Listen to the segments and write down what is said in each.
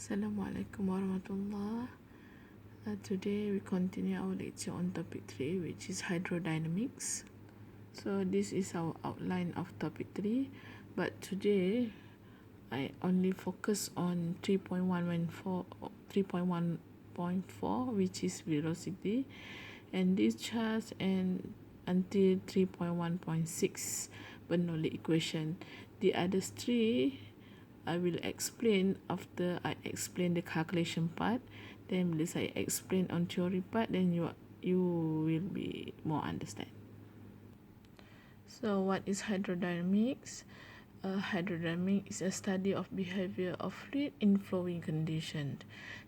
Assalamualaikum warahmatullah. Today we continue our lecture on topic 3, which is hydrodynamics. So this is our outline of topic 3, but today I only focus on 3.1.4, which is velocity, and discharge, and until 3.1.6 Bernoulli equation. The other three I will explain after I explain the calculation part. Then bila saya explain on theory part, then you will be more understand. So what is hydrodynamics? Hydrodynamics is a study of behavior of fluid in flowing condition.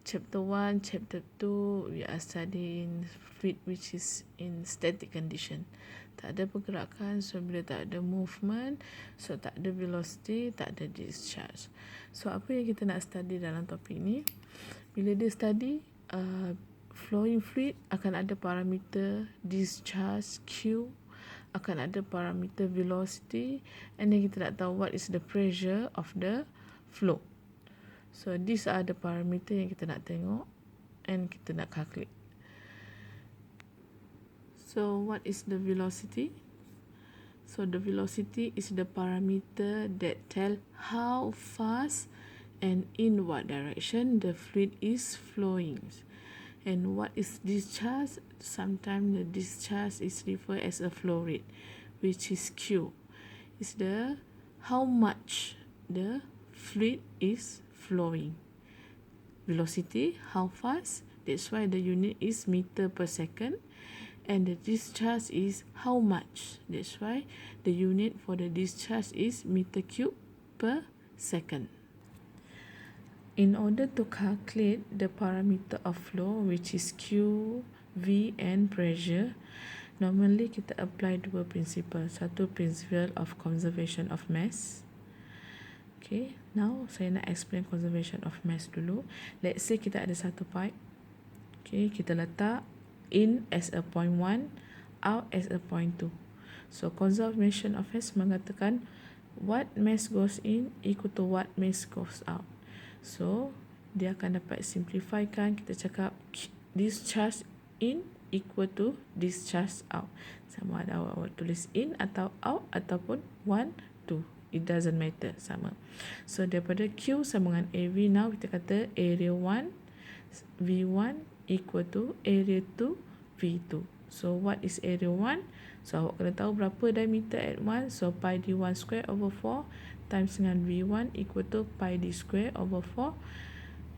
Chapter 1, Chapter 2, we are studying fluid which is in static condition. Tak ada pergerakan, so bila tak ada movement, so tak ada velocity, tak ada discharge. So apa yang kita nak study dalam topik ni? Bila dia study flowing fluid, akan ada parameter discharge Q, akan ada parameter velocity, and then kita nak tahu what is the pressure of the flow. So these are the parameter yang kita nak tengok and kita nak calculate. So what is the velocity? So the velocity is the parameter that tell how fast and in what direction the fluid is flowing. And what is discharge? Sometimes the discharge is referred as a flow rate, which is Q. Is the how much the fluid is flowing. Velocity, how fast? That's why the unit is meter per second. And the discharge is how much. That's why the unit for the discharge is meter cube per second. In order to calculate the parameter of flow, which is Q, V and pressure, normally kita apply dua principle. Satu principle of conservation of mass. Okay, now saya nak explain conservation of mass dulu. Let's say kita ada satu pipe. Okay, kita letak in as a point 1, out as a point 2. So conservation of mass mengatakan what mass goes in equal to what mass goes out. So dia akan dapat simplifikan, kita cakap discharge in equal to discharge out. Sama ada awak tulis in atau out ataupun 1, 2. It doesn't matter, sama. So daripada Q sama dengan AV, now kita kata area 1 V1 equal to area 2 V2. So what is area 1? So awak kena tahu berapa diameter at 1. So pi d1 square over 4 times dengan V1 equal to pi d square over 4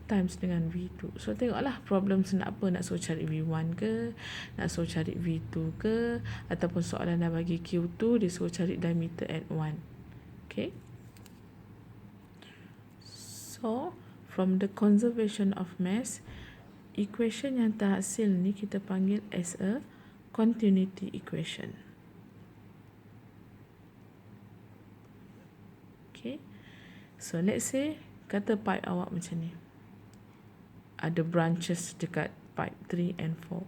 times dengan V2. So tengoklah problem nak apa, nak suruh cari V1 ke, nak suruh cari V2 ke, ataupun soalan dah bagi Q2, dia suruh cari diameter at 1. Okay. So from the conservation of mass, equation yang terhasil ni kita panggil as a continuity equation. Okay. So let's say kata pipe awak macam ni. Ada branches dekat pipe 3 and 4.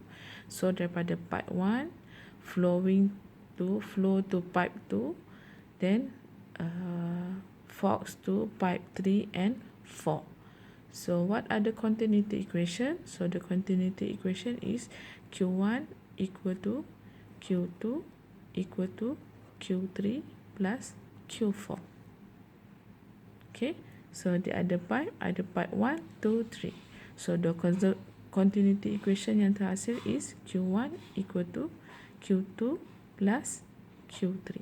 So daripada pipe 1 flow to pipe 2, then forks to pipe 3 and 4. So what are the continuity equation? So the continuity equation is Q1 equal to Q2 equal to Q3 plus Q4. Okay, so dia ada pipe 1, 2, 3. So the continuity equation yang terhasil is Q1 equal to Q2 plus Q3.